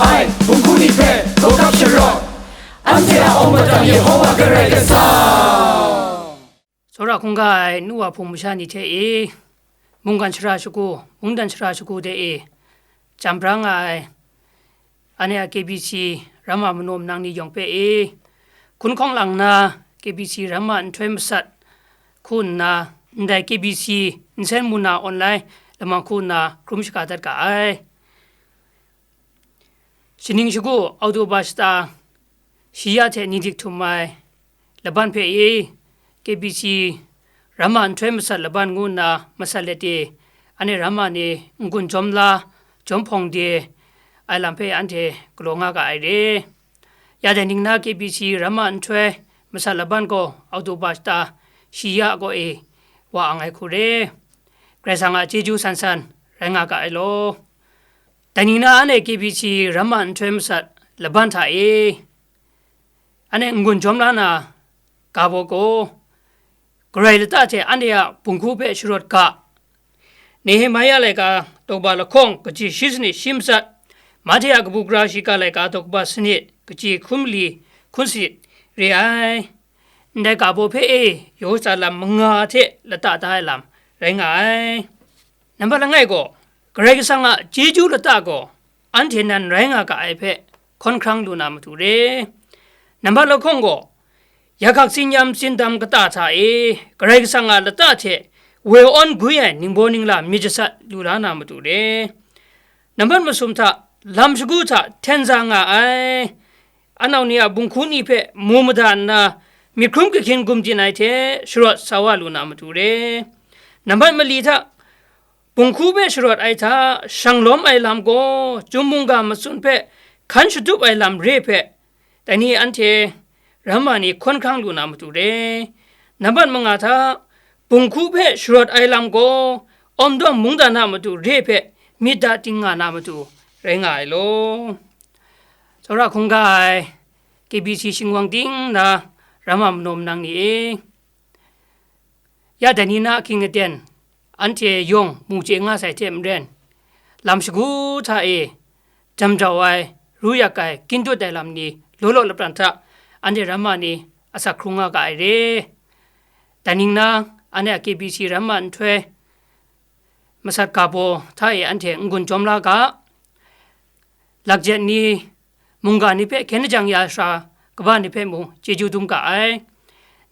ai bungkuni pe lokap shiro antea omata Yehova geregesa 소라 공가에 누와 보무샤니 테이 몽간 치라시고 몽단 치라시고 데이 잠브랑아이 아네야 KBC 라마므놈 낭니 용페이 군콩랑나 KBC 라만 트웸삿 쿤나 인다 KBC 인센무나 온라인 라만쿠나 크룸시카다가이 시닝시고 아우도바스타 시야테 니딕투마이 라반페이 KBC Raman Tremsa Laban Guna Masalete Ane Ramani Ngun Jomla Jompong de Alampe Ante Glonga Aire Yadaningna KBC Raman Tre Masalaban Go Autobasta Shia Go Wa Angai Kure Kresanga Jeju Sansan Ranga Ilo Danina Ane KBC Raman Tremsa Labanta Ane Ngun Jomla na Gabogo Gray tate andia bungkupe shurot ka. Nehemaya leka tokba lakong kachi shisni shimsat. Matia kabugra shika leka tokba snit kachi kumli kunsit reai. Nda kabo pe yosa lam mga te lata tayo lam rengai. Namba langay ko, Gray sanga jeju lata ko. Antinan renga ka ay pe konkrang luna mature. Namba lakong ko, Yakak sinyam sindam kata Greg sanga latate we on guyan nimboning la mijasa lurana mature namban masumta lamsguta tenzanga ai anaunia bungkuni pe mumudan na mikrum ke kin gumjinaite shurot sawaluna mature namban malita bungkube shurot aita shanglom ai lamgo jumunga masun pe khanshutup ai lam repe tani ante Ramani konkang lu namature naban mangata bungkupe shurot ailam go omdo mungda namatu repe mida tinga namatu rengai lo sora khungai KBC singwang ding na ramam nom nang ni ya danina kingeten ante yong muje nga sai tem ren lamsgu tha jamjawai ruyakai kintu dai lam ni lolo lapranta Ane Ramani asa krunga ka aire. Taningna ane KBC Raman twe masat kabo thai ante ngun jomla ka lakjet ni munga ni pe kenjang ya sha kaba ni pe mu jeju dum ka ai.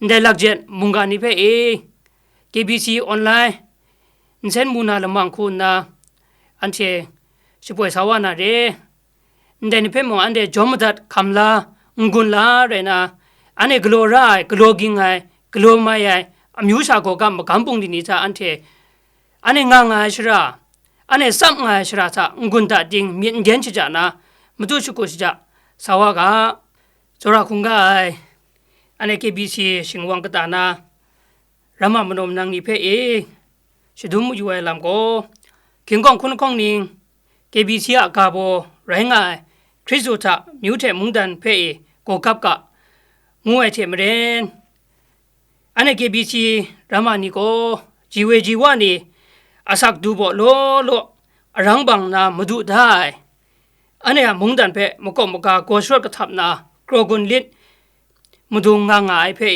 Nde lakjet munga ni pe KBC online nsen muna lamang khu na ante sipoi sawana re. Nde ni pe mu ande jomadat kamla Ngunla rena ane glora gloging ai glomaya amyusa ko gam gampung ni ta ante ane nganga shira ane samnga shira ta ngunda ding min gen chi jana mudu chuko sija sawaga jora khunga ai ane KBC singwang ka na rama manom nang ni phe shidum yu ai lam ko kingkong khun ning KBC a ka bo renga Krisota mute mungdan pe ko kapka muai che mren ane KBC ramani ko jiwe jiwani asak dubo lo arangbang na madu dai ane mungdan pe moka ko shor ka thapna krogun lit mudunga nga ai pe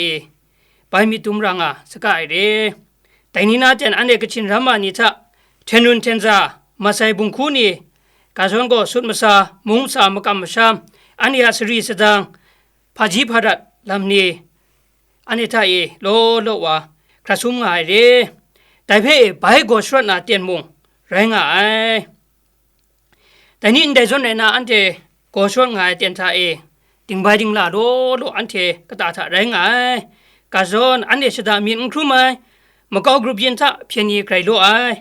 bai mi tumranga sakai re tainina ten ane kachin ramani tha tenun tenza masai bungkhuni Kazongo sutmasa mungsa makamasa ania sri sedang paji padat lamni anita lo wa krasum ngai re dai phe bai go shrat na tian mung renga ai tani inde zon na ante go shrat ngai tian tha ding bai ding la lo ante kata tha renga ai kazon ane seda min krumai makau group yin tha pheni krai lo ai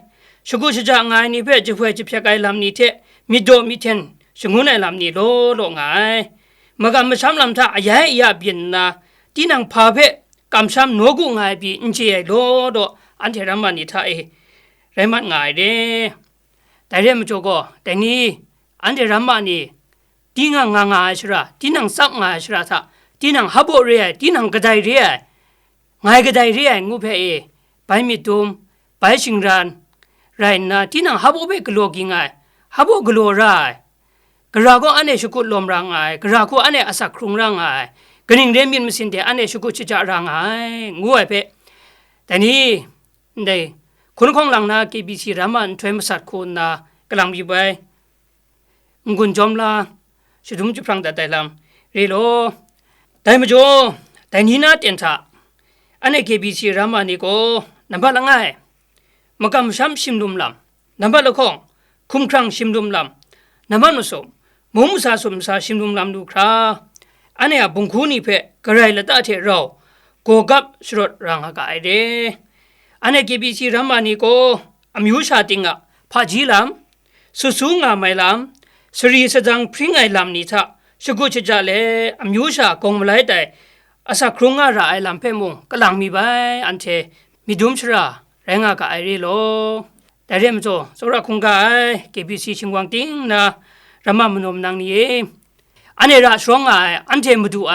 shugu sija ngai ni phe jphwe jphya kai lamni the Mido miten sunguna lam ni lo ngai magam sam lam tha ayai ya bin na tinang pha phe kamsam nogu ngai bi inche lo ante ramani tha remat ngai de dai mo jogo tani ante ramani tinga nga shra tinang sak nga shra tha tinang habo re tinang gadai re ngai gadai re ngu phe bai mi tum bai singran rai na tinang habo be glogi ngai habo glorai กระก็อันเนชุกุลลมร่างไอกระก็อันเนอสักครุงร่างไอกระนิ่งเรมินมสินเดอันเนชุกุชิจาร่างไองวยเปแต่นี้ได้คุณของหลังนากีบีซีรามันช่วยมาสัตว์คุณนากำลังมีใบงุนจอมลาชุดมุจุพรังแต่แต่ลำเรโลแต่มาโจแต่นี้น่าเตียนท่าอันเนกีบีซีรามันนี่ก็นับบัลลังไงมักำช้ำชิมดุมลำนับบัลลังคงคุ้มครั่งชิมดุมลำนับบัลมุสมุมซาสุมซาชิมดุมลำดูคราอันเนี้ยบุงคูนี่เพะกระไรละตาเทเราโกกับสรดรังหากายเดอันเนี้ยกีบีซีรามันนี่ก็อมิวชาติงะพาจีลำสุสูงาไม่ลำสรีสจังพริ้งไอลำนี่ท่าชกุชจะเลอมิวชากงมาไลแต่อาศักครุงอาราไอลำเพมุงกำลังมีใบอันเทมีดุมชราแรงอากาศเรโลแต่เรื่องมันโจสระคงกายเก็บบีซีชิงวังติ้งนะรำมามนมนางนี้อันเนราสวงไออันเทมดูไอ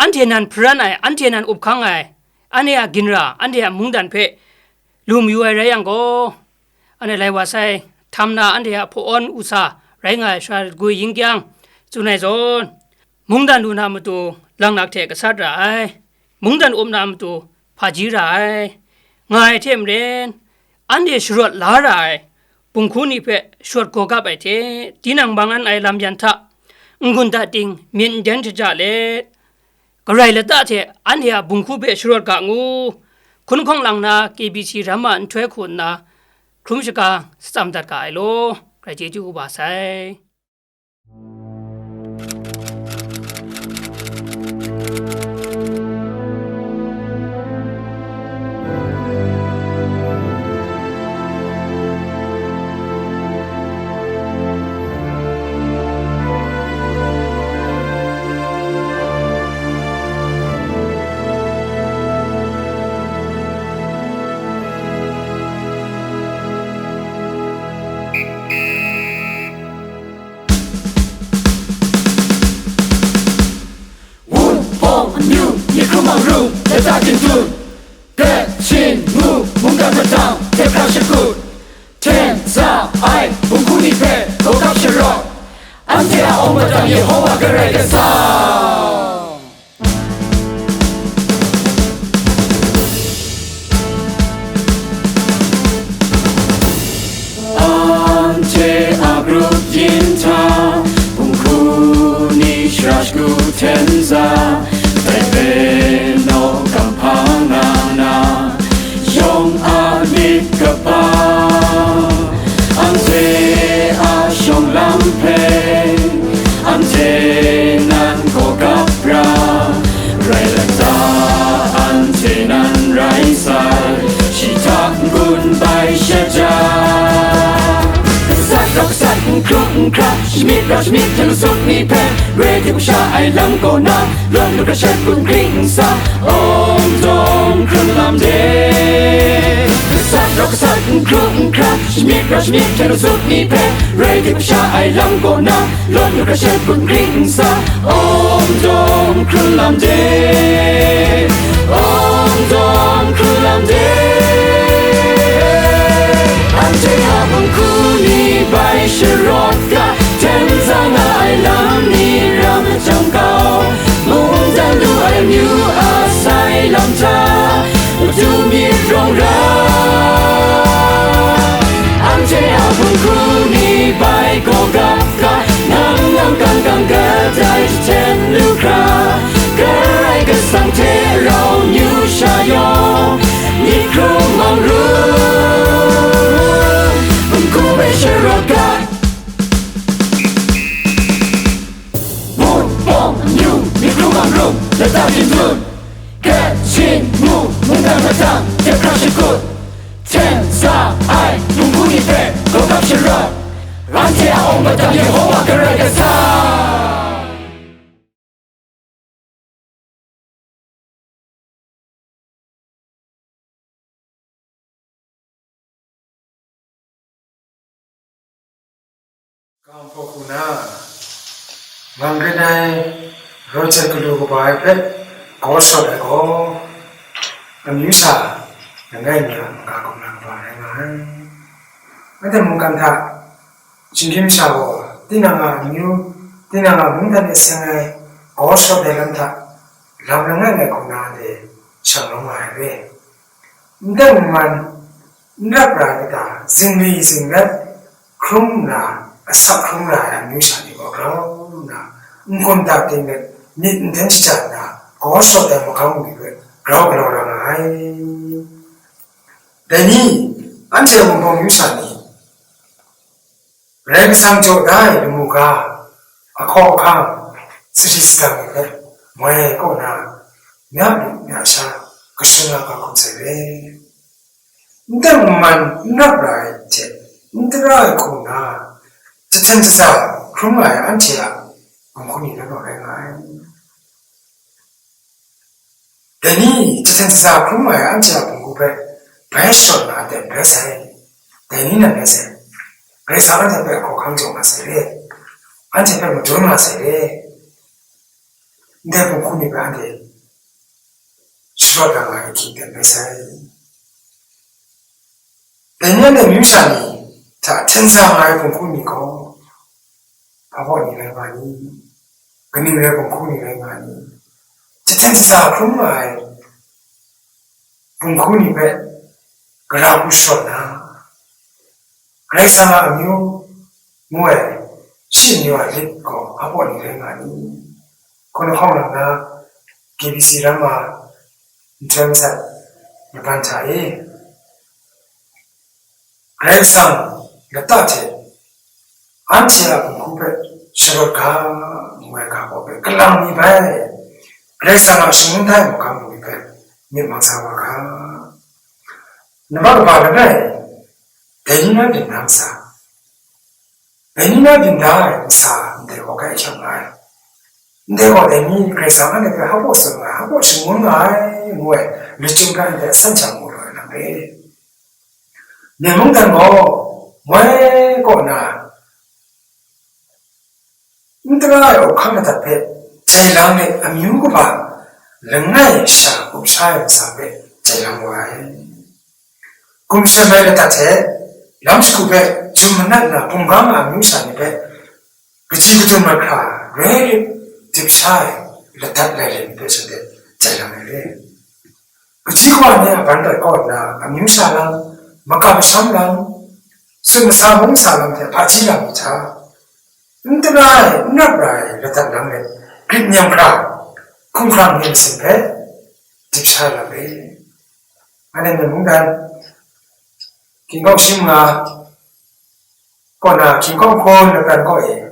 อันเทนันพระนไออันเทนันอุบขังไออันเนียกินราอันเดียมุงดันเพลูมอยู่ไอไรยังก็อันเนไรว่าใส่ทำนาอันเดียพออนอุตสาไรไงชากุยยิงยังจุนไอโซนมุงดันดูนามตัวลังนักเทกษัตริย์ไรมุงดันอมนามตัวพาจีไรไงเทมเรนอันเดียชรวดลาไรปุงคูนี่เพชวดโกกับไอเทตีนังบางอันไอลำยันทะงุนตาติงมีนเดนจะจ่าเลกระไรละตาเทอันเดียบุงคูเพชรวดกะงูคุณของหลังนากีบีซีรามันช่วยคุณนะครุมชกาสามตัดกายโลใครเจจูบาไซและจากกินจุนเกชินมูมุงกันมาจังเทพราชกุฎเทนซาไอบุงคูนิเพโกกับชรออันเทียอมาจังเยโฮวากระไรกันซาอันเทอาบรุยินทาบุงคูนิชราชกุฎเทนซาแต่เป็นโนกัมพังนานาชงอาลิกบาอันเทอาชงลำเพอันเทนั้นโกกับราไรละตาอันเทนั้นไรสายชิทักบุญใบเชจารักสัตว์ครุกคราชมิดราชมิดเทลุสุดมีเพเรที่ผู้ชายไอลังโกนาเลื่อนลูกกระเช็ดกุนกริ่งซาโอมโดมครึ่งลำเดสัตว์รักสัตว์ครุกคราชมิดราชมิดเทลุสุดมีเพเรที่ผู้ชายไอลังโกนาเลื่อนลูกกระเช็ดกุนกริ่งซาโอมโดมครึ่งลำเดโอมโดมครึ่งลำเดอันเทียบังคูนีใบชรอดกะเทนซางไอลำนี้รำจังเก่ามุงดันดูไอมิวอาศัยลำจาดูมีรงรัอันเทียบังคูนีใบโกกับกะนังนังกังกังกะได้เทนลูกราเกะไรกะสังเทเรายูชายอมีครูมังรู้ชรกะมุนปองยูมีครูมังรุมและตาจินจุนเกชินมูมุงกันมาจังเทพราชกุฎเทนซาไอบุงคูนิเพโกกับชรออันเทียอมาจังเยโฮวากระไรกันซากังพวกคุณนะมังกันได้รถจักรยานก็ไปเป็ดกอดสดเลยก็อันนี้สายังไงเนี่ยมันก็กำลังไปนะไม่แต่มุกันท่าชิงเข้มสาวเต 디나가 뉴 디나가 문단의 생에 고소 되는다 라면에 고나데 샤롱아에 인데만 나브라다 징리징가 크룸나 아사크룸나 뉴샤니고 그러나 인콘다 때문에 인텐시잖아 고소 되면 가면 그러나 아이 대니 안제 공동 유산이 렉상조다 이무가 아코강 스리스타미네 뭐에거나 냐샤 그스나가 conserve 인데만 나브라이체 인드라이코나 지텐지사 그런가에 안치야 공콘이는 노래가 대니 지텐지사 그런가에 안치야 공부배 배션한테 배세 대니는 배세 그래서 안테 배고 강조하세요 안테 배고 조용하세요 내 공콘이 배한테 수업당하게 기대 배세 내년에 유산이 자 천상의 공군이고 바보니를 많이 그님의 공군이를 많이 천사 그마에 공군이 배 그라고 써나 그래서 아니요 뭐에 신이와 있고 바보니를 많이 그는 허나나 기비시라마 전사 반차에 그래서 나타체 안치야 공부에 시로가 뭐가 보배 클랑이 배 그래서 신문타에 뭐 가면 배 민망사와가 나바로 바르네 대니나 빈남사 대니나 빈다사 내가 정말 내가 대니 그래서 안에 그 하고 싶은 거야 뭐에 리팅가인데 산장으로 하는데 내 몽단 거 뭐거나 인트라요 카메라 앞에 제일랑에 아미우고봐 랭나이 샤 옵샤이 사베 제일랑와에 kumshamele tate lamskupe chumnatna pungama amusanbe kichikutumakra re tipsai latatlele pesade jalamele kichikwane abanda kona amusalang makabsamlang sumsamung salang te pachilang cha ndrai nabrai latatlangle kinyamkra kumkram nimsimbe tipsai labe anene mungan 김광식마 거나 김광콘 약간 거에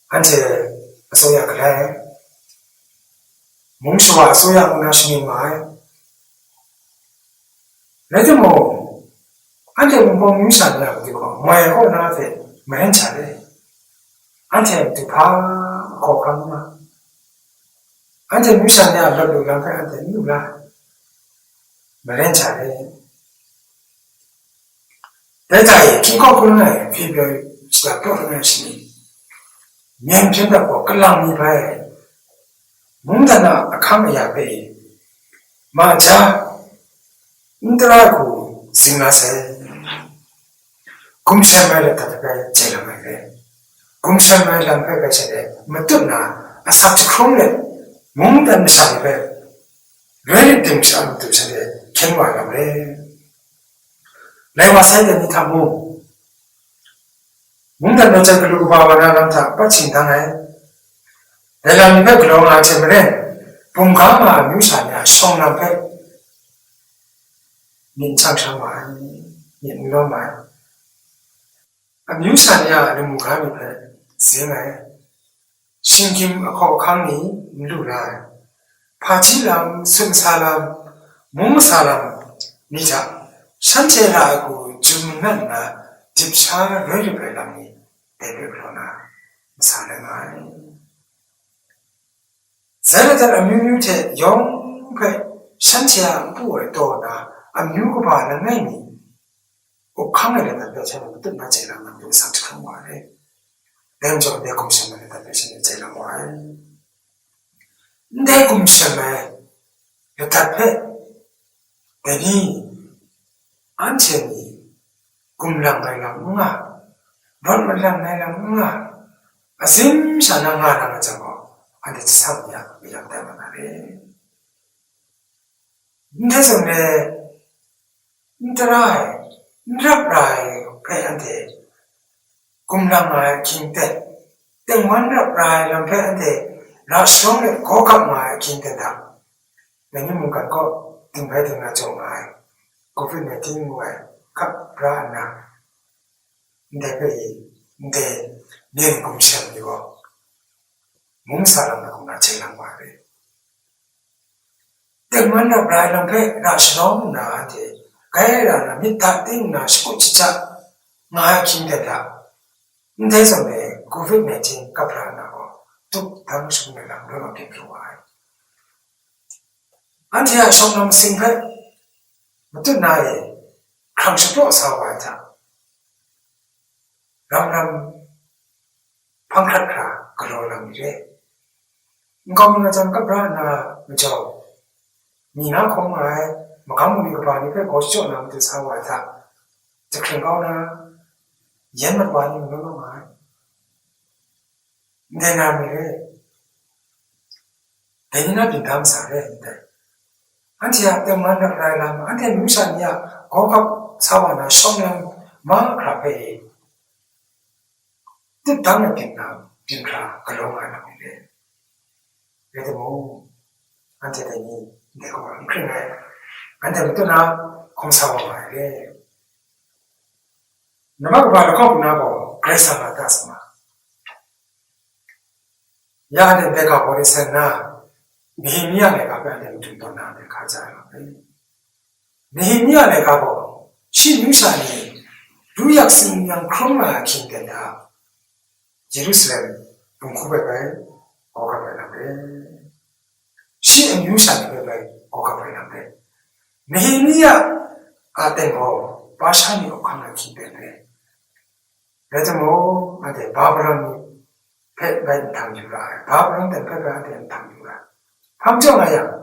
한제 소야 그래 몽수와 소야 나시니 말 내가 뭐 한제 몽봉 유산이야 그리고 뭐에고 나한테 맨 잘해 한테 두파 거강마 한제 유산이야 너도 남편한테 누가 맨 잘해 내가 김광콘에 비벼 시작 표현했으니 명준다고 끌랑이 봐야 문다나 카메야 배 맞아 인드라고 생각해 kumshamele tatbe jelamele kumshamele lampe bechede matuna asat krumle mungdan sabe very things are to say kenwa gamle 내가 살던 이 타고 문단 너자 그러고 봐봐라 남자 빠친다네 내가 니가 그런 아침에 봉가마 유산이야 송남배 민창상마 민로마 유산이야 누무가미 배 생애 신김 아코 강니 누라 파치람 승사람 몸사람 니자 산체라고 주문한나 집사 르르벨람이 대별로나 사랑하니 자라들 아뮤뮤테 영배 산체야 부을 또나 아뮤고 바는 의미 옥항을 대표체는 뜻나 제랑 만든 상특한 거래 내음적 내 꿈심을 대표체는 제랑 거래 내 꿈심에 여탑해 내니 안체니 꿈랑말랑가 넌 말랑나랑 아심 샤나가라가 저거 안돼 참이야 그냥 때문에 그래서 내 인트라이 인트라이 그래한테 꿈랑아 긴때 땡만랍라이 람페한테 라스롱에 고각마 긴때다 내가 뭔가 거 등배등나 정말 COVID-19 뭐에 갑라나 내 공시합니고 몽사람하고 나체랑 말해. 때문에 브라이런페 라시롬 나한테 가해라나 밑다 띵나 싶고 진짜 나 힘들다. 그래서 내 COVID-19 갑라나고 뚝 당신이랑 그렇게 좋아해. 안티야 성남 생패 무슨 나의 강수도 사와자. 람람 방카카 그러람이래. 인감이가 잠깐 브라나 저 미나 공마에 뭐 감옥이 바니까 거시죠 남들 사와자. 저 그런 거나 옛날 많이 먹는 말. 내 남이래. 내니나 빈담사래. 안티야 때문에 라이람 안티 누산이야 고갑 사와나 성남 마크라페 뜻당은 빈가 그런 말이래. 그래도 뭐 안티 되니 내가 그래 안티부터 나 공사와 말이래. 너가 바로 거부나고 그래서 나타스마. 야는 내가 버리셨나 니히미야 내가 빼는 좀더 나한테 가자요. 니히미야 내가 보고 신유산이 루약승량 크로마 긴데다 예루살렘 동구베베 오가베나베 신유산베베 오가베나베 니히미야 아ten고 바샤니 오카나 긴데네. 그래서 뭐 안돼 바벨론 페베 당주라 바벨론 페베한테 당주라. 함정하야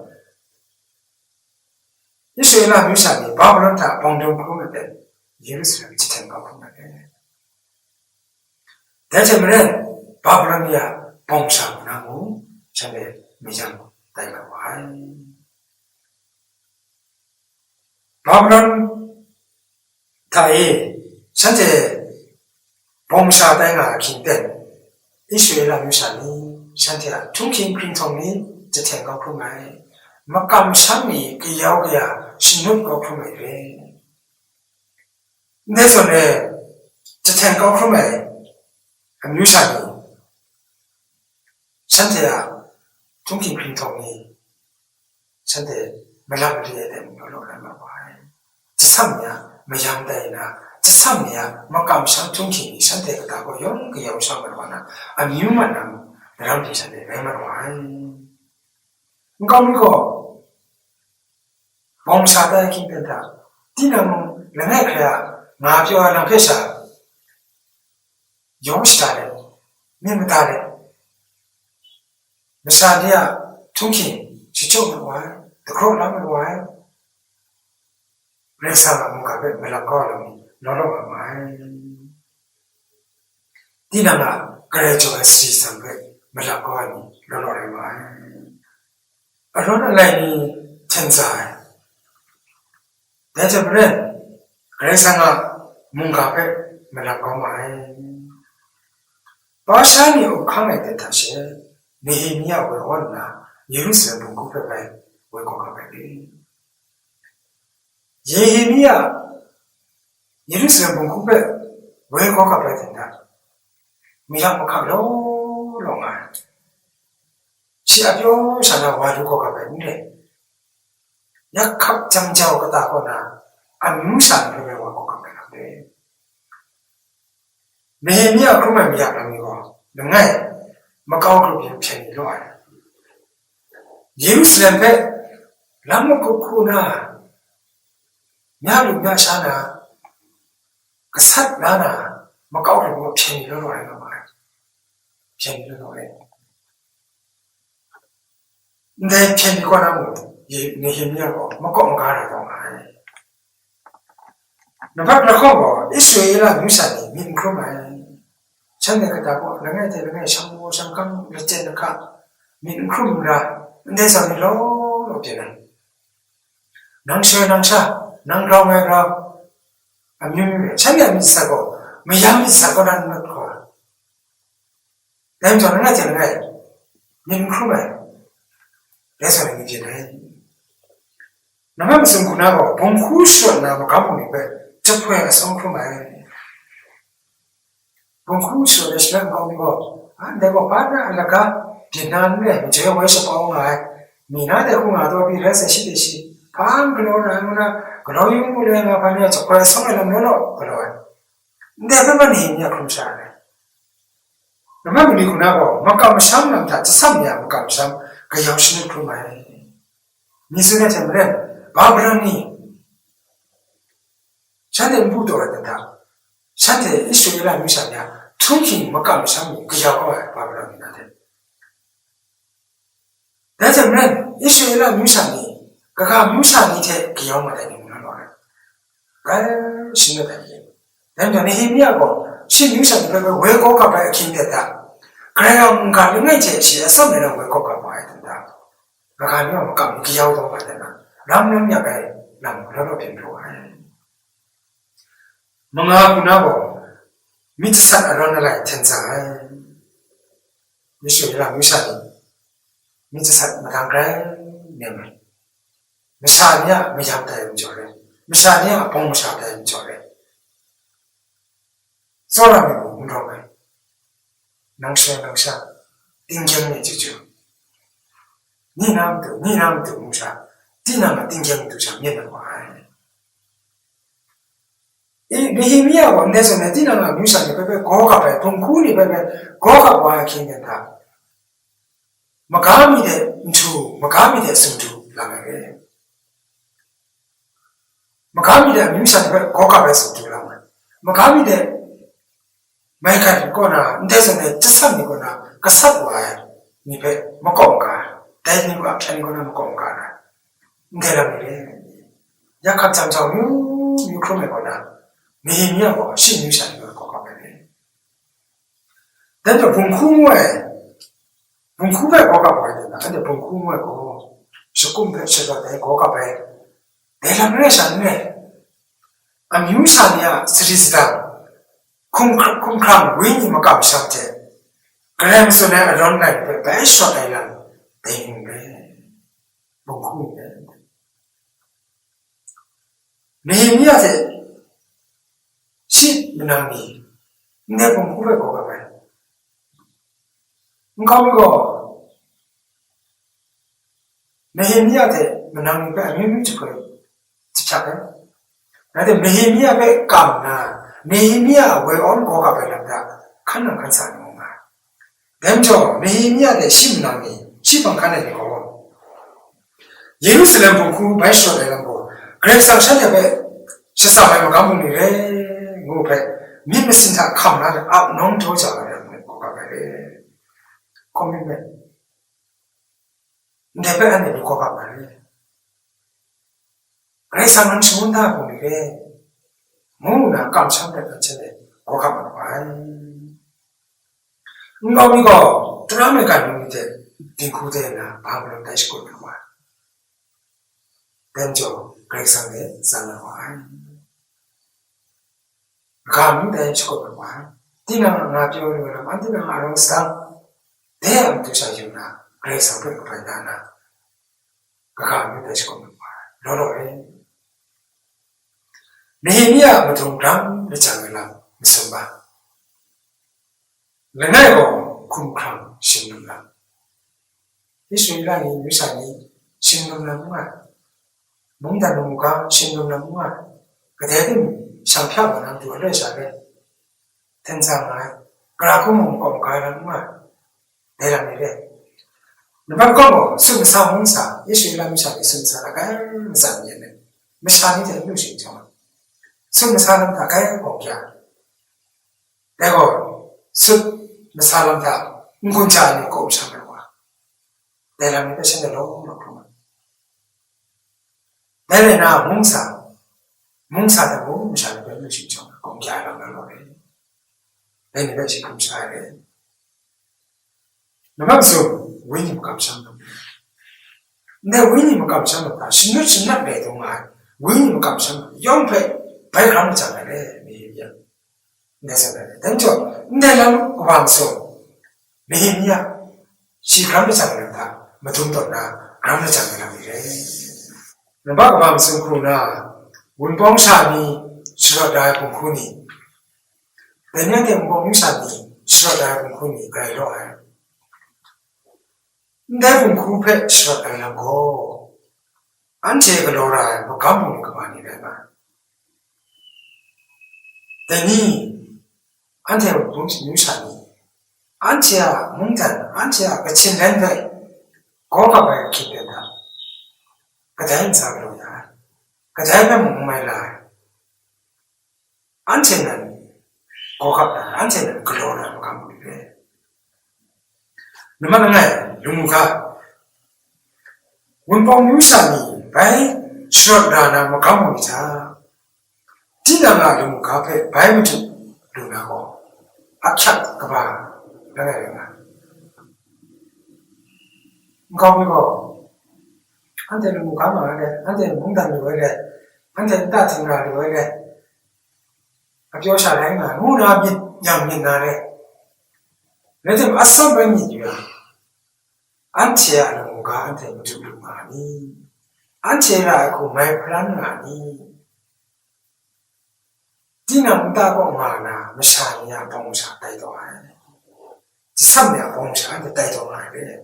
이스라엘 유산이 바벨론타 봉동포는데 예루살렘 지탱가 보면은 대체면은 바벨론이야 봉사문하고 전에 미장 다이가 와 바벨론 타이 현재 봉사 다이가 긴데 이스라엘 유산이 현재야 중킹 크린통이 지탱가 보면 막감 삼이 그 야오야 신문 거 보면 내전에 지탱가 보면 유산이 현재야 중킹 크린통이 현재 말라브리에 되는 걸로 알고 봐요. 지삼이야 매장대나 지삼이야 막감 삼 중킹이 현재가 다고 영그 영상을 보나 아니만 남 내가 비슷해 내말 와. 그러니까 봉사다 긴데다 디는 내가 그래야 나비와 남편사 용시다래 님다래 무사디야 중킹 지쪽으로 와 그러라면 와 그래서 뭔가 멜랑콜이 너로 와 디나가 그래 저 시스템 멜랑콜이 너로 와 그러나 라인이 천사해. 대체로는 그래서가 뭔가 배 멜랑콜이 바샤니 오카메 때 다시 니히미야 외웠나 예루살렘 공급에 외고가베리 예히미야 예루살렘 공급에 외고가베 된다. 미장목하로 롱아 시아교 사나 와루고가 베는데 약합 장자오가 다거나 안무산 배워고가 베는데 네미야 그러면 미야람이고 능아이 마카오그룹 편이로 와요. 예루살렘에 라모코쿠나 냐루냐샤나 그 삿나나 마카오그룹 편이로 와요. 편이로 와요. 내 편이거나 네히미야고 먹고 가라고 하네. 너가 그러고 이스라엘 유산이 민크로만 찬데 그다고 내가 상고 상강 레제는가 민크루라 내서 밀로 되는 낭샤 낭라메라 아뮤 찬이 미사고 미야미 사고라는 거 내가 저는 내가 민크루에 내서 이제 나만 무슨 구나고 봉쿠슈 나고 가보니 배 접포에 성크루에 봉쿠슈를 시간 가고 내가 받아 알아가 비난네 제가 왜서 봐오나 미나데 공아도 비래서 시듯이 방 그러나 그러는 거래가 반에 접포에 성을 넣어 그러와 내가 힘이야 그럼 잘해 나만 미구나고 막감 삼남자 삼이야 막감 삼 그 영신을 그러면 미술의 때문에 바브라니 샤네 무도가 된다. 샤네 이슈이라 미샤냐 통킹 막감 삼이 그 야고야 바브라니 나데. 내 때문에 이슈이라 미샤니 그가 미샤니 제 기억만 되는 거야. 그 신뢰되니. 내가 힘이하고 신미샤니 왜 고가 봐야 긴데다. 그래야 뭔가 능의 제시에서 내는 왜 고가 봐야 된다. 그가 아니면 뭔가 기여도 봐야 되나. 남능력에 남으로 변표해. 뭔가 군하고 미트산 알아내라 텐자. 예수이라 미사니 미트산 마당그래 내면 미사니야 미잡다 임조래. 미사니야 봉사다 임조래. 소라미 운동해. 낭샤 띵경이 지죠. 니남도 무사 디나마 띵경도 잡는 거야. 이 미히미야 원내서 내 디나마 무사니 베베 고가베 동쿠니 베베 고가와 긴다. 마가미데 승주 라메게. 마가미데 무사니 베 고가베 승주 라메. 마가미데 마이카리 거나 내서내 뜻삼이거나 그 사고야 니베 먹고가 대니가 편이거나 먹고가 내라미래 약한 잠자면 유크로메거나 미미하고 신유산이 거가 되네. 근데 bunkuwe 거가 봐야 된다. 근데 bunkuwe 거 조금 배치가 돼 거가 배 내라미래 산네 아뮤산이야 스리스다. 쿵크랑 윈이 막감 상태. 그래서 내가 런나이 배셔 내가 되는데 뭔가 네미야세 시 문항이 내 공부에 거가 봐. 그러니까 네미야세 문항이 배 아니면 집착해. 근데 네미야배 감나 네히미야 왜 온 거가 별로다. 칸은 간사는 건가. 먼저 네히미야의 심랑이 시방 칸에 있고 예루살렘 본구 발쇼되는 거. 그래서 샤냐베 시사하면 가문이래. 뭐배 미미신다 감나를 앞농 조자라는 거가 그래. 고민해. 내배 안에 거가 말해. 그래서 는 좋은다 보니래. 뭐나 깜짝이야 전에 고가만 와. 이거 드라마가 있는데 딩쿠데나 바블로 다시 거는 와. 벤저 그렉상에 살아 와. 감대 시거는 와. 디나 나비오는 만드는 아롱스타 대암 두사주나 그렉상 그 바다나. 감대 시거는 와. 로로에 네히미야 무통랑 리장을랑 무슨바 레나이고 쿵크랑 신눈랑 이수일랑이 유산이 신눈랑과 몽다농가 신눈랑과 그대는 상표는 두어레샤베 텐상아 그라고몽 꼼가랑과 내랑이래 누방거고 숨사 홍사 이수일랑 유산이 숨사라가 무상이네 무상이 되는 유신정 숨 사람 다 가야 공기야. 내가 숲 사람 다 운군자 아니고 엄청을 와. 내라면 생각으로 그러면. 내래나 몽사다 몽사를 별로 신청 공기하라는 거래. 내가 지금 잘해. 나만서 위님 감사합니다. 내 위님 감사합니다. 신나 내동아 위님 감사합니다. 영패 발감 잘해 미야. 내 생각에 된죠. 내가 고방서 미야 시감을 잘한다. 마tum도나 감을 잘한다 이래. 내가 고방서 그러나 운봉사니 수라다 공군이 내년에 운봉사니 수라다 공군이 그래요. 내 공군에 수라다라고 안제가 로라 뭐 감봉이 그만이 내가 내니 안제 운봉사니 안제야 몽단 안제야 그 친랜데 고가가 기대다 그다음 사람이야 그다음에 뭐말라 안제는 고갑다 안제는 글로라고 감봉이래 너만은 누가 운봉 유산이 바이 수업라나 뭐 감옥이자 지나가 누가 앞에 바이부터 누나고 악착 그봐 내가 감옥이고 한테는 뭐 감옥하래 한테는 몽단이 왜래 한테는 따뜻하게 왜래 아교사랭아 누나 빛 양민나래 내가 아싸번이야 안치야 누가 한테 무슨 말이 안치라고 말 플랜 아니 디나무다고 말나 무사니야 봉사 따이도 하네 지삼이야 봉사한테 따이도 하네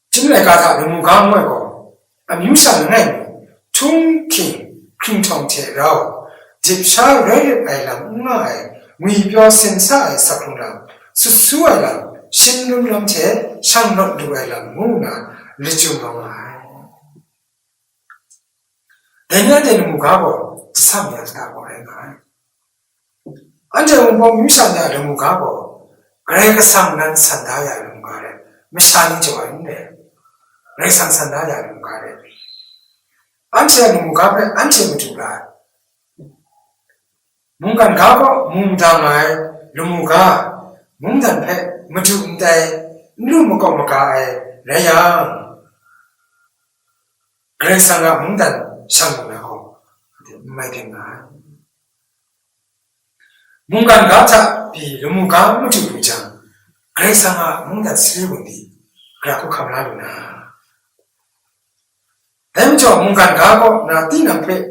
지금 가다 누가 뭐고 아뮤사는 총킹 킹통체라고 집사를 알람나에 위뼈 센사에 사쿠라 수수알람 신룸람체 상롯루알람 무나 리주망아 내년에는 무가고 지삼이었다고 그래가 언제 운봉 유산야 무가고 그래가 상난 산다야 무가래 미산이 좋아했는데 그래상 산다야 무가래 안치야 무가배 안치 무주라 문간 가고 문당아에 루무가 문단패 무주인데 루무고마가에 레양 그래상아 문단 상문하고 말겠나 문간 가자 비 루무가 무주부장 그래상아 문단 슬군디 그라고 감라루나 댐저 문간 가고 나 띠남패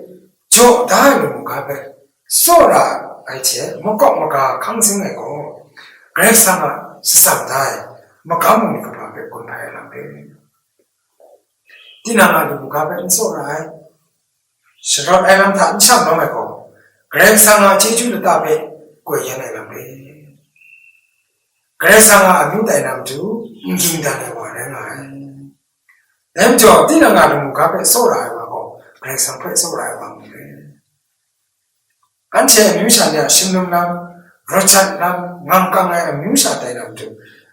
저 다이 루무가배 소라 아이체 먹고먹가 강승내고 그래서마 스상다이 뭐 감옥이 그밖에 건다해라네 디나마도 무가베 소라이 스럽 애람다 인참 넘어고 그래서마 제주도 답에 고연해라네 그래서마 아무데남도 인긴다네 와래나 엠저 디나마도 무가베 소라이고 그래서 그 소라이고 안체 뮤사냐 신lum남 로찬남 망강의 뮤사 대남도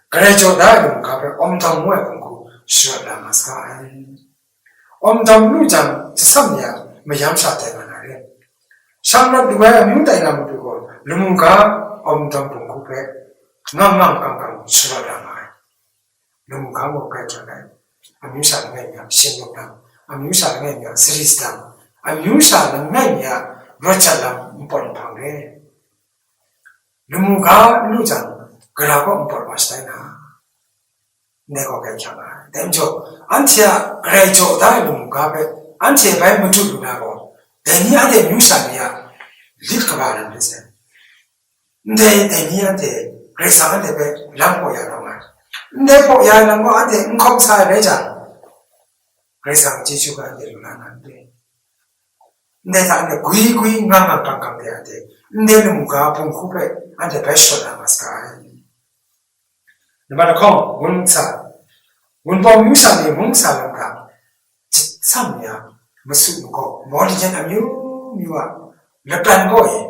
그래저 다른 가베 엄동무에 공고 수업라마스가 엄동무장 지삼냐 매ям사 대만하래 상납 누가 뮤다이남도 루무가 엄동공고배 망망강강 수업라마 루무가 뭐 그랬잖아요 뮤사는 매냐 신lum남 뮤사는 매냐 스리스당 뮤사는 매냐 로찬남 뻔뻔해 루무가 루장 그라고 뻔뻔하시다나 내가 괜찮아 댐저 안치야 그래저 다 루무가 배 안치에 배 무주루나고 데니한테 유산이야 리크바는 데세 데니한테 그래서한테 배 랑보야 동안 내 보야는 거한테 응kom사 내자 그래서 지주가 내려나는데 내가 안에 구이구이 나만 깜깜해야 돼. 내는 무가 봉쿠베 안에 배셔 남았을까. 너만 컴 문사 문법 유산이 문사는가 삼냐 무슨 거 머리잖아 뮤와 lep란 거에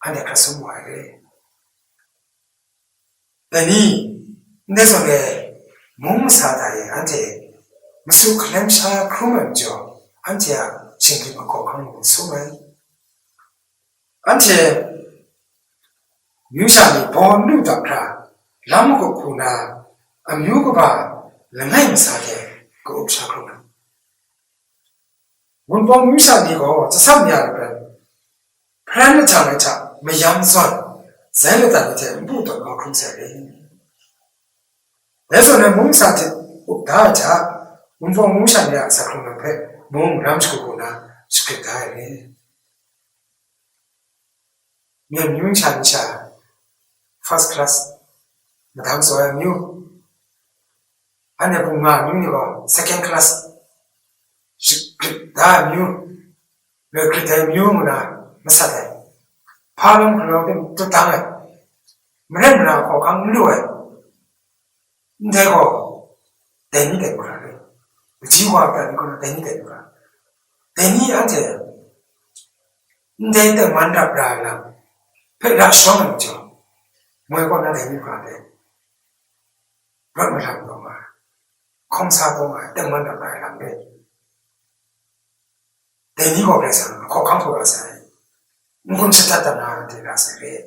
안에 가서 뭐하래. 아니 내 손에 문사다에 안에 무슨 클램샤 그러면죠 안에야 생기면 거하는 소매 안체 뮤샤니 본루다크라 람고쿠나 아뮤고바 랭하임사게 그 옵샤크로나 문본 뮤샤니고 저삼야르 프란을 장을차 매양선 셀르다니테 무도 거금세리 내서는 몸사한테 다자 문본 뮤샤니야 사크로나 몸 람스코구나 스크다이리 면 뮤샤니차 first class madam soya new ane bunga new second class da new le krita new na masada palom klo to tanga mren na ko kang lu ndego deni de kora le jiwa ka ko deni de kora deni ante ndende manda brala pe ra shong jo moi con đã thấy như vậy rất là làm đâu mà không sao đâu mà đừng muốn làm lại làm đi để ní gọi là sao khó khăn thôi là sao muốn chết ta nào thì là sao đấy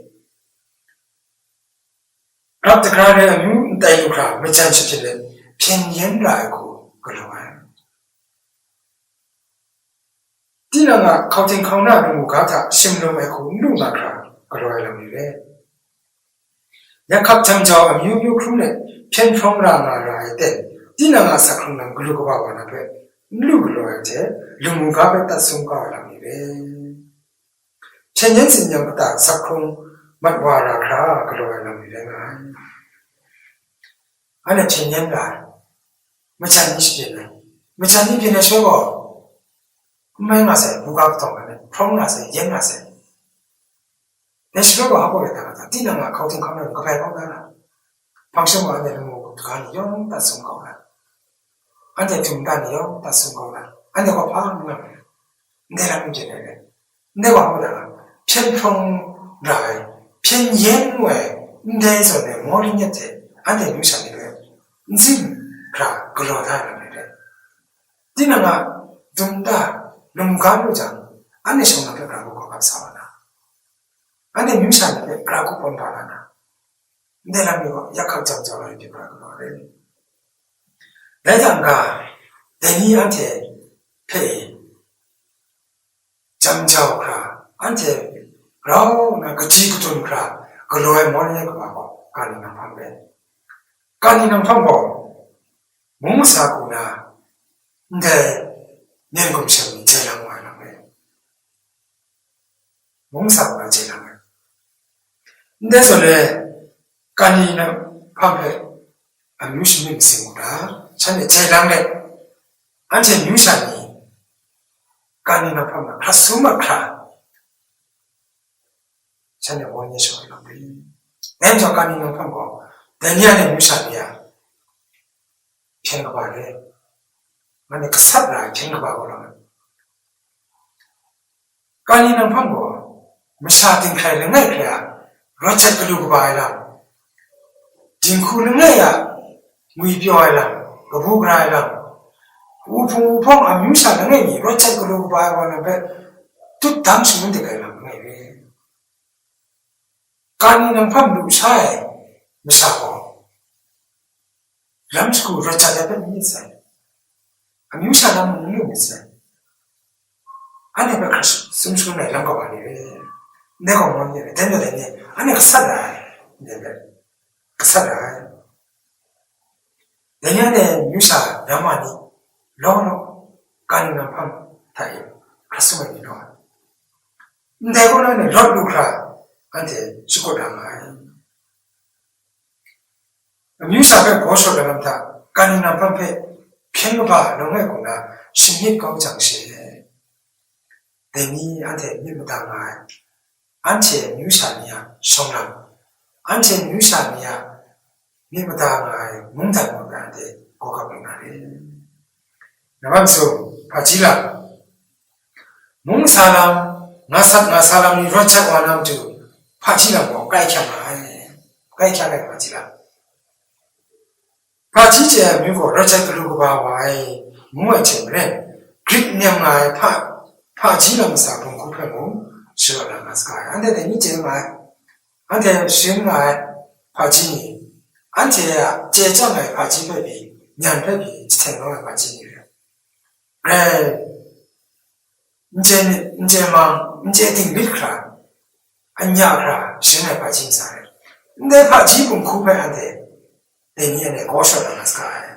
รับตะการเนี่ยยุ่งแต่อยู่ครับไม่ใช่ชิดเลยเพียงยันไรก็รู้ว่าที่นั่นอ่ะเขาถึงเขาหน้าดูเขาถ้าชิมลงไปเขาลุ่มนะครับก็รู้อะไรไม่รู้약합 잠저 유유크네 편평라나라 때 디나가 사크는 글루고 바바나 배 루글로야제 루무가 뱉다 숨가라미래 천년신년부터 사크는 맛와라라 그러라미래가 안에 천년가 무찬 20년에 무찬 20년에 최고 금방가세 무가부터가네 평나세 옛나세 내 시도가 하고 있다가 뛰다가 가우팅 가면 그 배가 나라 방송가 안 되는 거 그간 영 따순 거라 안돼 중단이 영 따순 거라 안돼 거 파는 거 내가 문제네 내가 하고다가 편평라이 편옌외 내에서 내 머리 녀태 안돼 유산이래 인심 그러다는 거래 뛰다가 dum다 lum가루장 안에 성나게 가고 거 감사하나 안에 뮤산에 그라고 본다나 내라미고 약한 점점을 이렇게 그러래 내장가 내니한테 페이 점점그라 한테 그러나 그 지구돈 그라 그 로에 몰래 그하고 가리는 방배 가리는 방법 몸사구나 근데 년금성이 제일 많은 거예요 몸사구나 제일 많은 내서는 까니는 방패 유신님 생구라 전에 제랑래 안체 유산이 까니는 방패 가수막라 전에 원예쇼를 넘기 냄저 까니는 방패 내니안의 유산이야 평가바래 만약 그 삽라 평가바고 그러면 까니는 방패 무사딘 칼을 내그래야 로차 그루고 봐야라 진쿠는 내야 무이뼈야라 그부그라야라 우풍우풍 아뮤사는 내니 로차 그루고 봐야라는 배또 당신은 데가라 네 까니는 밤 누사에 무사고 람스쿠 로차가 되니까 아뮤사는 누구있어 안에 그 숨숨을 이런 거 말이래 내가 뭔데 되네 아니 그 살아 그 살아 내년에 유사 야만이 너무 까니는 밤 다이 가슴을 이루어 내고는 럭루크라 한테 죽어라마 유사가 고소를 한다 까니는 밤에 평가 너무했구나 신입검장실 내니한테 밀무당아 안체 유산이야 성남 안체 유산이야 미부다가 몽장문가한테 고가병나래 나방수 바지라 몽사람 나사람이 로차고 하나도 바지라고 까이캬가 바지라 바지제 미고 로차 그러고 봐와이 몽어체네 그릭냠나의 바지람사 본고패고 시원한 마스카이 안데 되니 제가 안테 신나에 바지니 안테야 제장에 바지베비 년베비 지탱로에 바지니래 그래 이제 딩빌크라 안냐라 신에 바진사래 내 바지분 구배한테 내 니에 고셔라 나스카에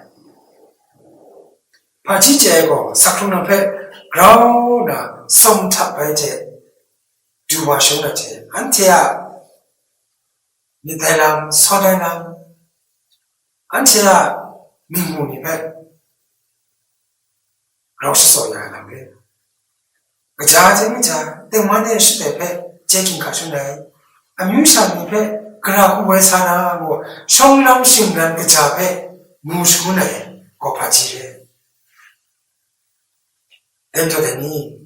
바지제고 사쿠나페 그라우나 성탑바이제 두바쇼나제 안테야 니달람 서달람 안테야 민무니페 그라우스소야 남게 그자쟁이자 때만에 시대페 제긴 가수네 아뮤샤니페 그라고 왜 사나고 성남신난 그자페 무수네 고파지래 렌토데니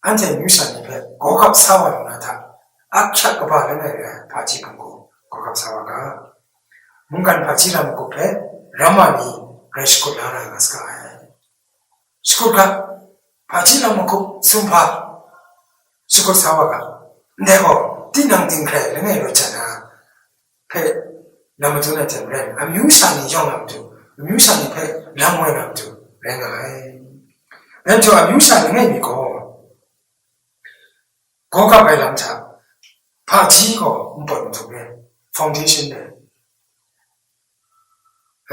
안제 뮤샤니페 고갑 사와로 나타 악착 바르네 바지 분고 고갑 사와가 문간 바지람 고페 라마니 레시코 나라가스가 스쿨가 바지람 고 숨파 스쿨 사와가 내고 띵낭띵크레 랭에 놓잖아 페 나무도네 템레 뮤샤니 영암도 뮤샤니페 랑웨남도 랭아에 렌토 뮤샤니 랭이고 고가 발람차 파지고 음번도게 파운데이션네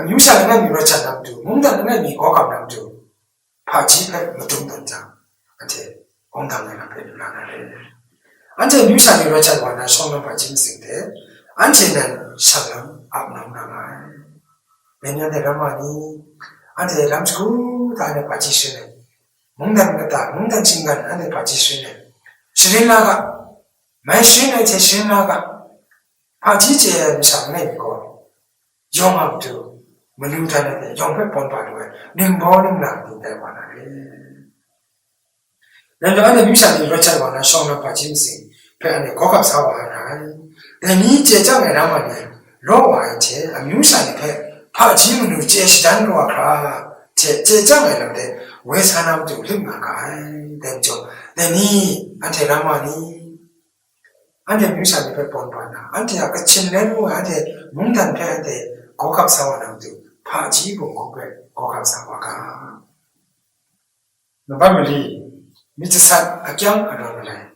뮤샤니 랭이 그렇잖아도 몽다는 랭이 고가 남도 파지페 무등던자 한테 공당이나 배를나나래 안제 뮤샤니 그렇잖아 성능 파짐승데 안제는 사람 앞남나가 내년에 라마니 안제 람스쿠 다네 파지시네 몽단가다 몽단진간 안에 바지시네 시린나가 마이시네 제 시린나가 바지제 상내고 영암도 문유단에 영회 본바로에 nim보능나 디대바나래 내가 안에 미사니 로차바나 성나 바짐시 배안에 고갑 사와나 내니 제장에 남아네 로와이제 아뮤사니 배 바지문을 제시단로와 그라 제장에 남데 왜 사람도 림나가 된죠 내니 안테 라마니 안테 뮤사니 배 본바나 안테 아까 친내로 안테 몽단 배한테 고갑 사와남도 바지문 고갑 사와가 노바밀리 미트산 악양 아라래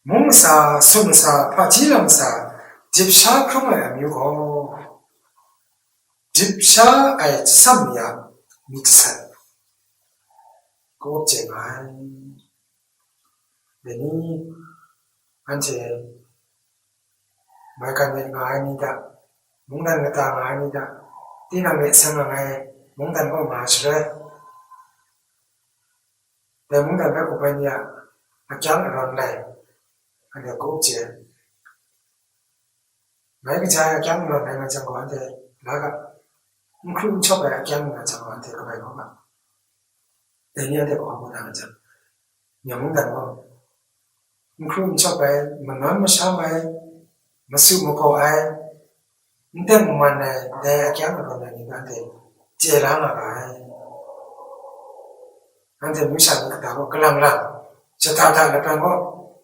몽사 순사 파지람사 집샤 크마야 뮤고 집샤 아이 삼야 미트산 고제만 내니 안제 말간내가 아니다 몽단가다가 아니다 띠나게 생각해 몽단거 마시래 내 몽단 배고 보니야 악양 아라래 안돼 고제 말기 자야 악양 아라래 저거한테 나가 그럼 쳐봐야 악양 저거한테 그 말고가 내니한테 하고 나가자. 영웅단 거. 그럼 쳐봐야 만나면 샤봐야 마수 먹고 아예 근데 뭐만해 내 악양으로 내니한테 제랑아가 한테 무시하는 거다고 그랑랑 저타타 나쁜 거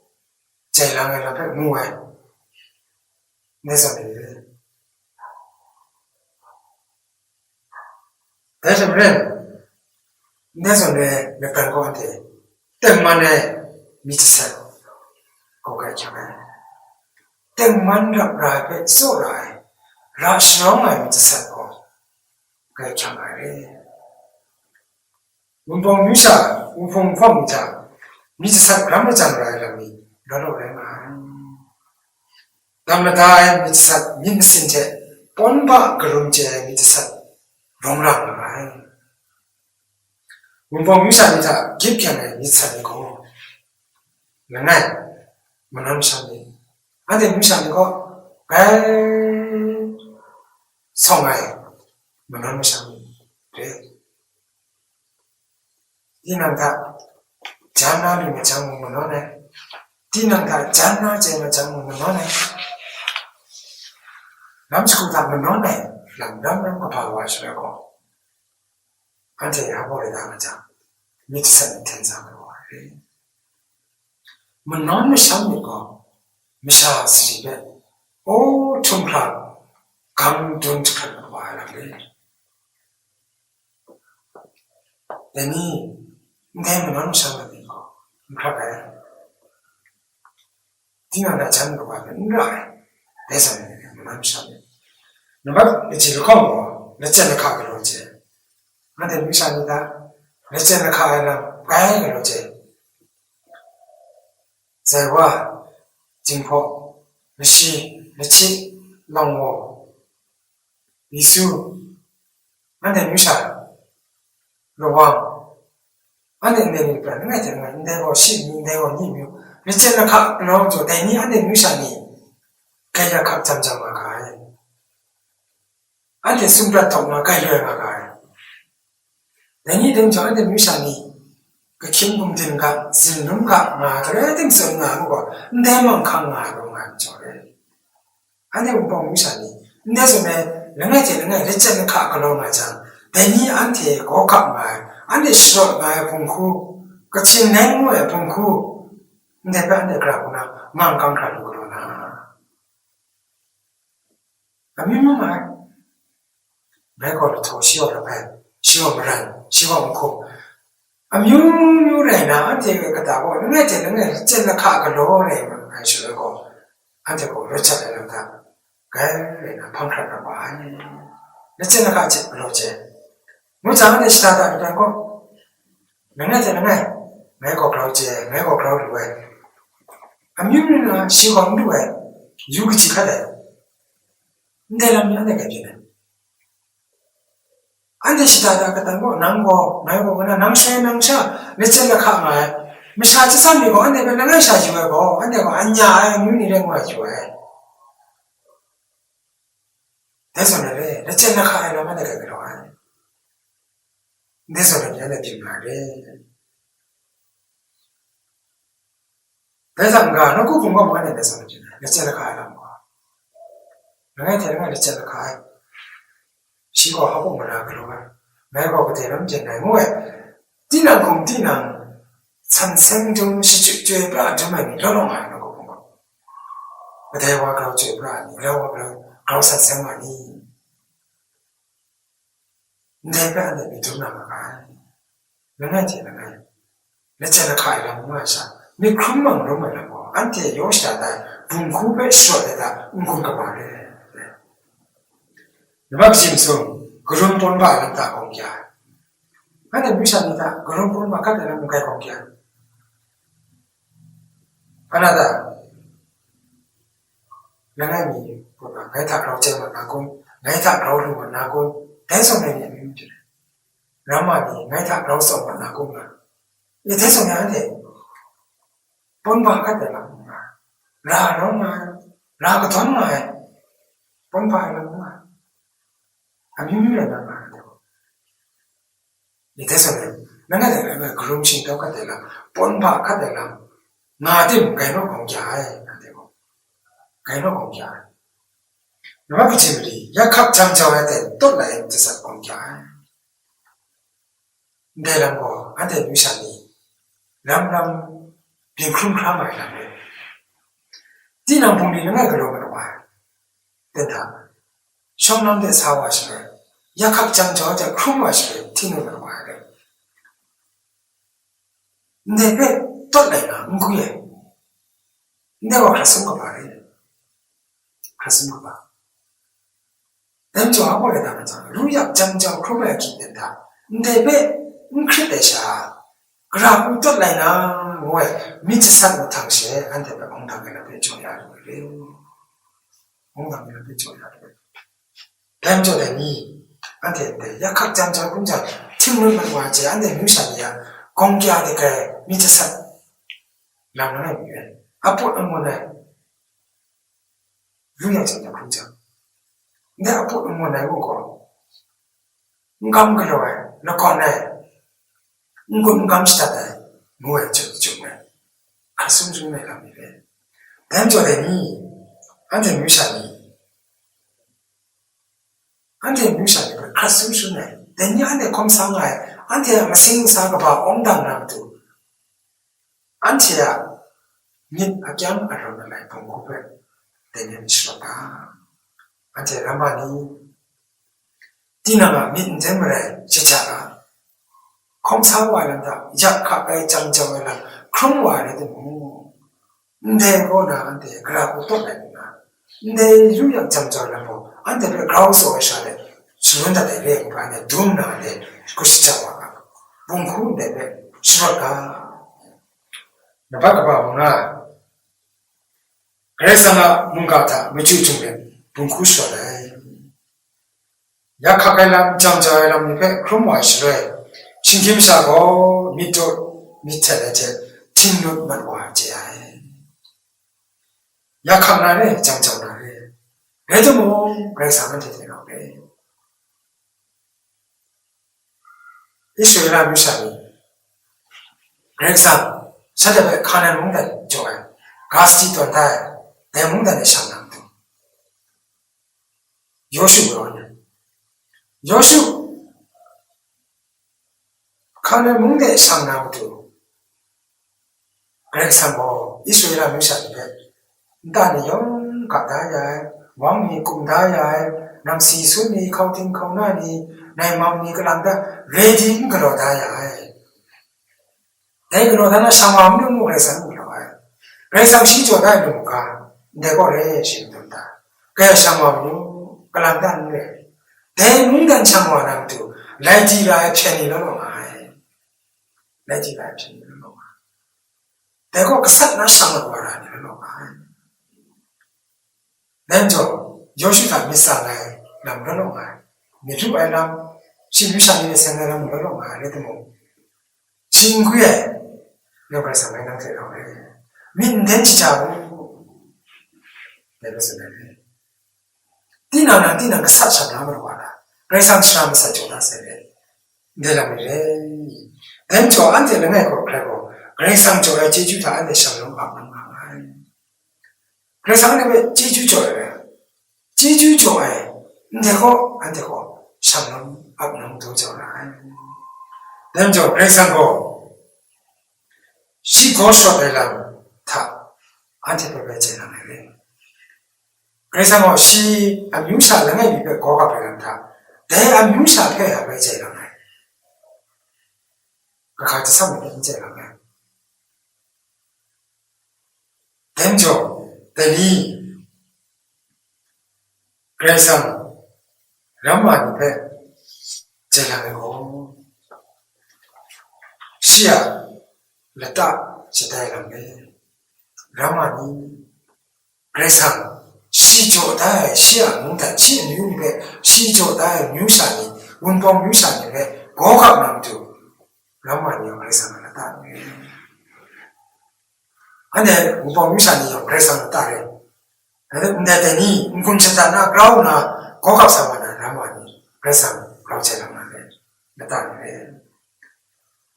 제랑을 나쁜 무해 내 손에 대신에 내 손에 나쁜 거한테 때문에 미쳤어 거기에 참아 때문에 라이브 쏘라이 라스롱에 미쳤어 거기에 참아래 운동 유사, 운동 phong자, 미치사 그람자라라미 너로래마. 남나다에 미치사 민신제 본바 그rum제 미치사 롱랑라마. 운동 유사미자 깊게네 미치사니고. 맨날 문함샤니. 안데 유사니고 에 성아에 문함샤니. 그래. 디난다 잔나리면 장문은 너네 디난다 잔나제면 장문은 너네 남스쿠다면 너네 남남남과 바로와시라고 한테 야보를 당하자 밑에서는 텐상으로 와래 뭐 너는 샵니까 미샤 스리베 오 총라 강돈 착한 거 알아래. 내니 내 마음 상하는 거 그래. 디나나 잡는 거 봐면 라. 내서는 마음 상해. 너가 이제 거 내전에 가그러지. 근데 미산이다. 내전에 가라 가야 그러지. 제와 진포 미시 미치 랑모 이수 안데 미사 로왕 안데 내니까 내가 되는 내가 시민 내가 님이 내전에 가 그러죠. 내니 안데 미사니 그냥 각 잠잠만 가야 안데 숨다 통마 가려야 가 내니 된 저한테 미사니 그 김금든가 슬름가 마 그래 등선 나고 내만 강하고 맞죠래 안에 뭐 미사니 내서네 내가 제는 레전드 카클로 맞아 내니 안테 고각마 안에 싫어 나 봉쿠 같이 냉모에 봉쿠 내가 안에 그러구나 망강가로 그러나 아미마마 내가 더 쉬어라 봐 쉬어버란 쉬어놓고 아뮤뮤래나 안테 그다고 내가 제는 진짜 카클로래 하시고 안테 고 그렇잖아 그래나 방크라고 봐 내가 같이 그러지 뭐 장한테 시다다 그러고 내가 제는 내가 그러지 내가 그러고 왜 아뮤뮤나 시원도 왜 유기지 가래 내라면 내가 되네 안데 시다다 그다고 남고 그나 남셔 내가 가마 미사지 삼이고 안데 내가 샤지고 안데고 안냐 윤이랑 와지고 대선에 내가 가야만 내가 그러와 내선에 내가 비말에 대상가 놓고 공부 안 해 대선에 내가 가야란 거 내가 되는 거 내가 가 시고 하고 뭐라 그러가 내가 그때는 이제 내모에 디난 산생중 시주죄 브라주면 이러는 거 아니야 거 보고 대화 그러지 브라니 이러고 그러 산생만이 내가 내 믿음나 가 내가 제가 내가 가이랑 뭐사 네 금방 넘어라고 안테 요시다다 분구배 쇼에다 운군가 말해 너가 짐승 그런 돈 받는다 공기야. 근데 미사니다 그런 돈 받게 되는 게 공기야. 하나다. 내가니 보다 내가 그러지만 나고 내가 그러는 나고 대성행이 문제래. 나만이 내가 그러서만 나고 이 대성행한테 돈 받게 되는 거야. 나그 돈만 돈 받는 거야. 아미미라는 말이에요. 이 대선은 내가 그런 신도가 되나 본바가 되나 나한테 가이로 공개해 되고 가이로 공개해. 너가 그치물이 약학 장자와야 돼 또 나의 뜻을 공개해. 내란 거 안돼 유산이 람람 빈크름크라 말이라네. 디난 봉리는 그러면 와 된다. 성남대 사와시래 약학장 저자 크루마시래 티누는 와래 내배 떨래나 응구에 내가 가슴 거 말해 가슴 거 봐 렌저 아버에 나가잖아 루약장 저 크루마야 기댄다 내배 응크레데샤 그라고 떨래나 왜 미치산 당시에 한테배 엉덩이나 배줘야 그래 엉덩이나 배줘야 그래 렌저되니 안돼 약학장 저 군자 팀을 와지 안돼 뮤산이야 공개하게 그 미치산 남는 게 앞으로 응원해 유약장 군자 내 앞으로 응원해 보고 응감그러해 너거네 응감시다다 뭐야 정말 가슴 중에 갑니다 렌저되니 안돼 뮤산이 안테 뮤산이 가슴 중에 내니 안테 검상하에 안테 생사가 봐 엉당나도 안테야 민 악양 알아나라 봉고배 되는 싫었다. 한테 라마니 디나가 민zemre 지차가 검사와란다 이자카의 장정을란 그런 와래도 뭐 내거나 한테 그라고 또 내나 내 유약 장정을 뭐 한테 그 그라우스와 샤래 수른다 되게 안에 둠나한테 그 시차와가 뭉군데 싫었다. 나바가 뭐나 그래서 뭔가 다 미치중에 뭉구셔래 약하게람 장자에람 입에 그럼 와시래 신김사고 밑에 제 진lud만 와지야 약한 날에 장자날에 그래도 뭐 그래서 하면 되더라고 그래 이스라엘 미사미 그래서 사대에 가는 문단 좋아요 가스티 돈다 내 문단에 상남도 요슈로 요슈 가는 문단에 상남도 그래서 뭐 이스라엘 미사미 나는 영 가다야 왕이 꿈다야 남시 순이 카운팅 카우나니 내 마음이 그런다 레딩 그러다야 내 그러다나 상황을 그래서 물어봐요. 그래서 시조다 이러니까 내거래 심든다. 그래서 상황을 그런다는데 내 문단 상황도 레디라의 편이는 없아요. 레디라의 편이는 없아. 내가 그 사나 상을 말하니는 없아요. 내저 요시다 미사나에 남는 없아요. 미주에랑 시유산이 생각하는 건 없아요. 그래도 뭐 친구의 여기서 생각해요. 민덴치자고 내려서 내려. 디나는 그 사차남으로 와라. 그래서 사람 사줘라세요. 내라미래. 덴조 안되는 애고 그래고 그래서 저의 제주도 안에 상용 받는 거. 그래서 왜 제주조에 제주조에 내고 안 되고 상용 앞놈도 줘라. 덴조 그래서 시고쇼들랑 다 안티베베 제나메레. 그래서 뭐 시 암융사랑의 위에 고가 베란다. 내 암융사 폐야 왜 제나메. 그 같이 삼는 제나메. 덴조 데니 그래서 람마니 배 제나메고 시야 레타 시다이랑게 라마니 그래서 시조다의 시야 농단 시뉴베 시조다의 뉴산이 운동 뉴산이베 고각남도 라마니요 그래서 나다 안에 운동 뉴산이요 그래서 나다래 근데 되니 운군체다나 그라우나 고각사마나 라마니 그래서 그라우체라마네 나다래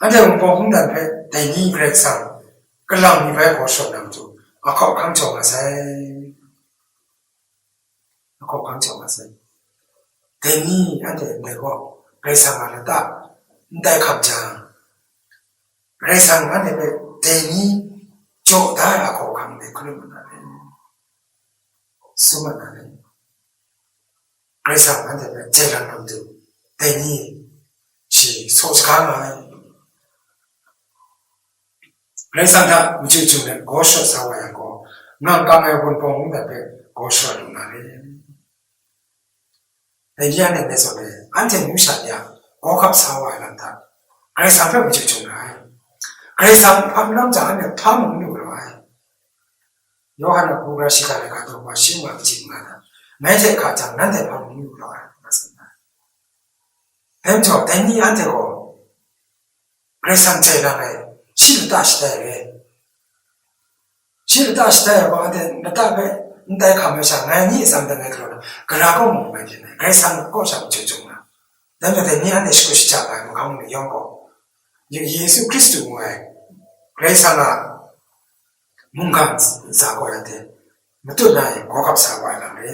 안돼 운동공단에 대니 그래서 그랑 이외 고소남도 아까 강조하세요. 아까 강조하세요. 대니 안돼 내고 그래서 말하다 내 감장 그래서 안돼 대니 조다라고 강대 그러면 안 돼. 수만 안 해. 그래서 안돼 제랑남도 대니 시 소스강아 그래서 다 우주 중에 고쇼 사와야고 난 강에 본 봉인데 고쇼를 말해. 이 안에 내서 안테 뉴샤야 고갑 사와야한다. 그래서 앞에 우주 중에 그래서 밤남자 하면 파먹는 걸로 와요. 요한의 구가 시간에 가도 뭐 신경 짓마다 매제 가장 난데 파먹는 걸로 와요. 맞습니다. 뱀저 대니한테고 그래서 제랑에 시르다 시대에 뭐한테 나타에 내 가면서 나니 상당히 그러나 그라고 못 말이네. 그래서 꼬잡 주중나. 내가 대니한테 시고 시작하고 뭐 강의 연구. 예수 그리스도 뭐에 그래서나 뭔가 사고한테 또 나의 고갑 사고하라 그래.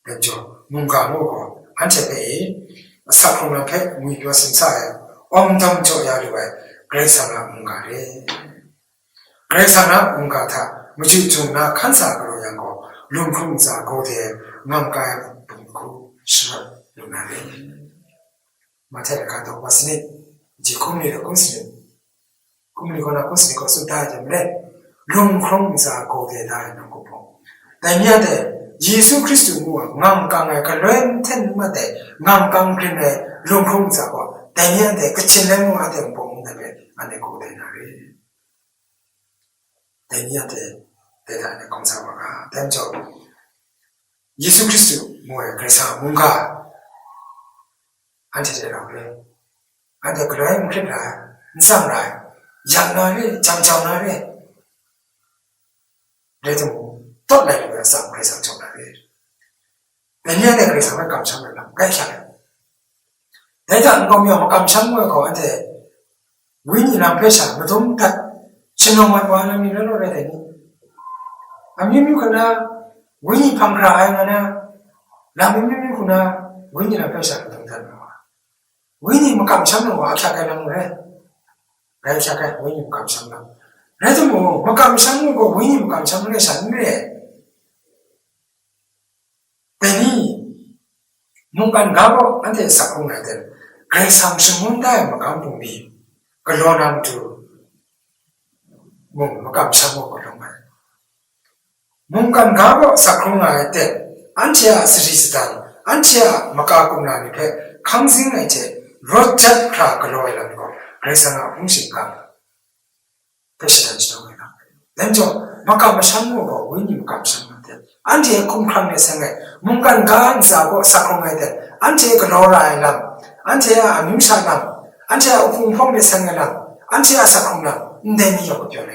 그죠? 뭔가 뭐고 한체에 사프로나페 무이교 심사에 엄청 줘야리고 그래서나 뭔가래. 그래서나 뭔가 다 무지중나 간사그로 양고 룽쿵자 고대 맘가에 분고 시럽 루나리 마테를 가도 왔으니 이제 꿈리를 꾼스니 꿈리거나 꾼스니 것을 다 때문에 룽쿵자 고대다 있는 거고 다니아데 예수 그리스도 무와 맘강에 걸렌 텐마데 맘강 그네 룽쿵자고 다니아데 그치는 무한테 봉는데 안에 고대나리 다니아데 대단히 감사하가 던져 예수 그리스도 뭐에 그래서 뭔가 한테라고 그래 한테 그래 그래라 인상라 양나리 장장나리 그래도 또 내가 상 그래서 정나리 내년에 그래서 감사를 나 괜찮아 대단 거면 감사를 거한테 위니랑 회사 뭐좀 다 신용만 하는 일을 해야 되니 아미미구나 위니 방그라 아이가나 라미미구나 위니랑 회사를 동다는 거야 위니 뭐 감사는 거 아카가는 거래 배샤가 위니 뭐 감사는 그래도 뭐 감사는 거 위니 뭐 감사는 게 산래 되니 뭔가 가고 한테 사고가 돼 그래서 상승문다에 뭐 감동비 그러남도 뭐 감사는 거 그런 거야 뭔가 가고 사고가 돼 안치야 스리스단 안치야 막아고나니 배 강승의 제 로켓카 그로이라는 거 그래서 나 음식가 배시단지도 해라 렌저 막아면 상무고 위님 감사한데 안치의 쿵쾅의 생에 뭔가 간사고 사고가 돼 안치의 그로라이람 안치야 아밈사남 안치야 우풍풍의 생에남 안치야 사고남 내니 여고 변해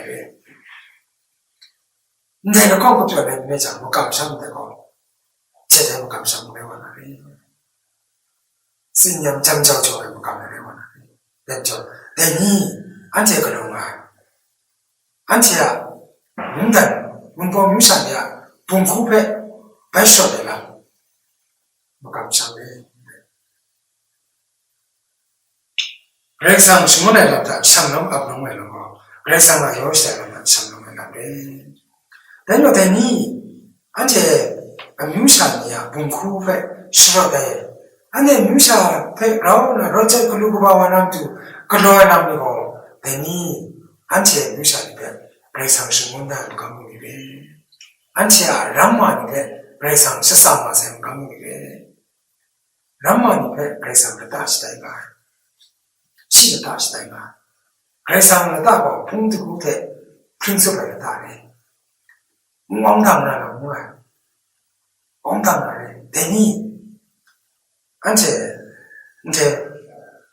내가 거고 변해 내자 뭐 감사한데고 제대로 감사를 해와나리 신념 장자조에 감사를 해와나리 냈죠 내니 안제 그런 말 안제야 문법 유산이야 bunkupe 배셔되라 뭐 감사해 그래서 주문에 갔다 상놈 앞놈에 놓고 그래서 나 요시에는 상놈에 나게 내가 되니 안제 뮤산이야 bunkupe 싫어돼 안에 뮤사 라오나 로제 글루고바와남도 글로에남이고 되니 안제 뮤산이래 그래서 주문에 감동이래 안치야 람마니게 그래서 세상마세 감동이래 람마니게 그래서 그다시다 이가 시가 다시다 이가 그래서 그다고 풍두구대 principle 다네 엉당나는 뭐야 엉당나네 되니 안체 이제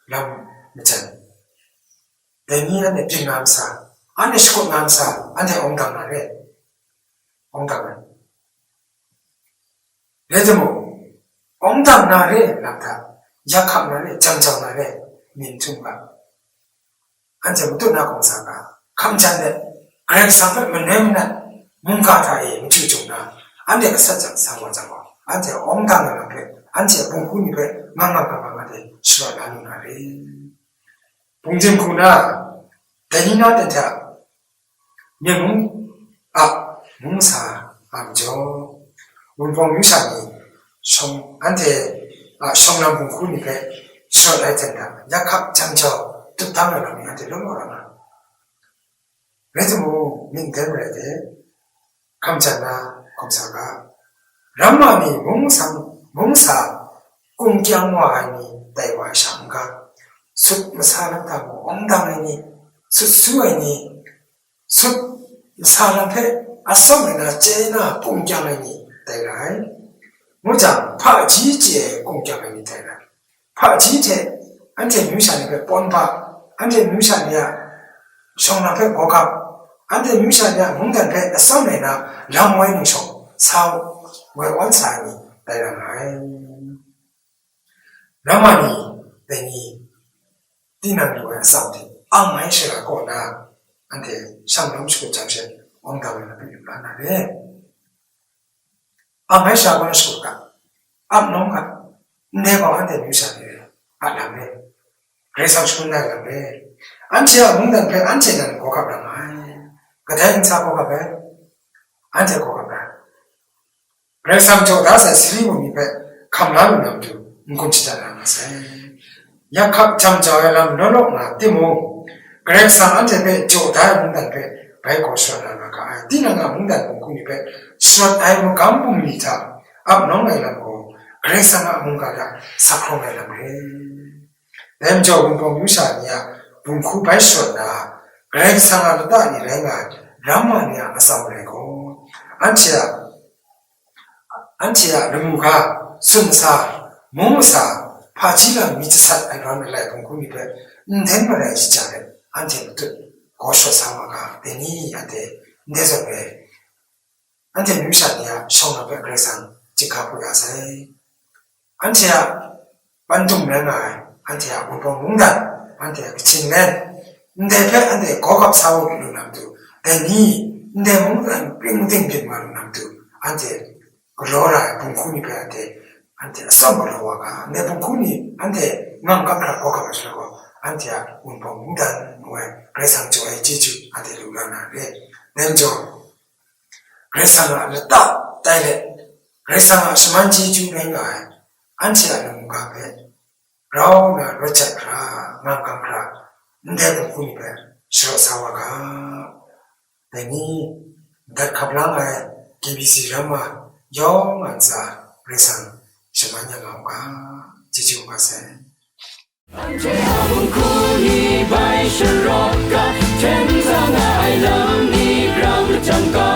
람 미천 되니 안에 빙남사 안에 시골남사 안에 엉당나네 엉당은 그래도 뭐 엉당나래 나타 약함나래 정정나래 민중가 안제부터 나공사가 감찬데 그렉상을 맨내면 뭔가 다이 미치중나 안제가 살짝 상관자고 안제 엉당을 앞에 안제 봉군이 왜 망망망망하대 싫어 나누나래 봉진구나 대니나 대자 명문 뭉사 암죠 문봉 유산이 성한테 성남군 군입에 싫어야 된다 약합 장저 뜻당을 하면 한테 넘어가나 그래도 뭐 민대물에 대해 감자나 검사가 람마니 뭉사 꿈경와하니 대화 상가 숫 사람다고 엉당이니 숫수이니 숫 사람에 아싸면나 째나 공경이니 대라이 뭐장 파지제 공경이니 대라 파지제 안테 뮤산이 본바 안테 뮤산이야 성나페 고갑 안테 뮤산이야 몽단페 아싸면나 랑와이니 성 사우 왜 원사니 대라이 라마니 베니 디나니와 싸우디 아마이시라고나 안테 상남시고 잠시 엉당을 비유하나래 아마이샤고는 수가 암농가 내가 한테 뮤사네 아라메 그래서 순나가메 안치야 몽단페 안치는 고갑라마 그다음 사고가베 안치 고갑라 그래서 저 다섯 스리고 입에 감라는 남도 인콘치잖아 마세 약합 잠자야람 너로나 띠모 그래서 안제베 저 다른데 바이코스라나가 띠나가 문단 공군입에 수원 아이고 감봉리자 앞농이라고 그래서 뭔가가 사크로메라고 해 냄저 운동 유산이야 bunku baishona greg sanga da ni renga ramania asamrego antia remuga sunsa momsa pachila mitsa aron la bunku ni be ndenmara chichare antia tu gosho samaga deni ate ndesobe antia yushania shona be greg sang jikapu yase antia bandung renga antia unbong mungdan 안돼 그친네 내배 안돼 고급 사업을 남도 내니 내 몸은 빙빙빙 말은 남도 안돼 그러라 bunkun이 배한테 안돼 썸으로 와가 내 bunkun이 안돼 망각라 고급하시라고 안돼 운동 문단 왜 그래서 저의 지주 안돼 루라나래 내죠 그래서 나다 따이래 그래서 수만 지주는가 안지라는 뭔가 배 라오나 로차크라 망강크라 내가 군이배 시로사와가 내니 달카블랑아에 기비시라마 영안사 그래상 시마냐가오가 지지오가세 bunkun이 바이시로가 텐상아 I love me 그라우드 잠깐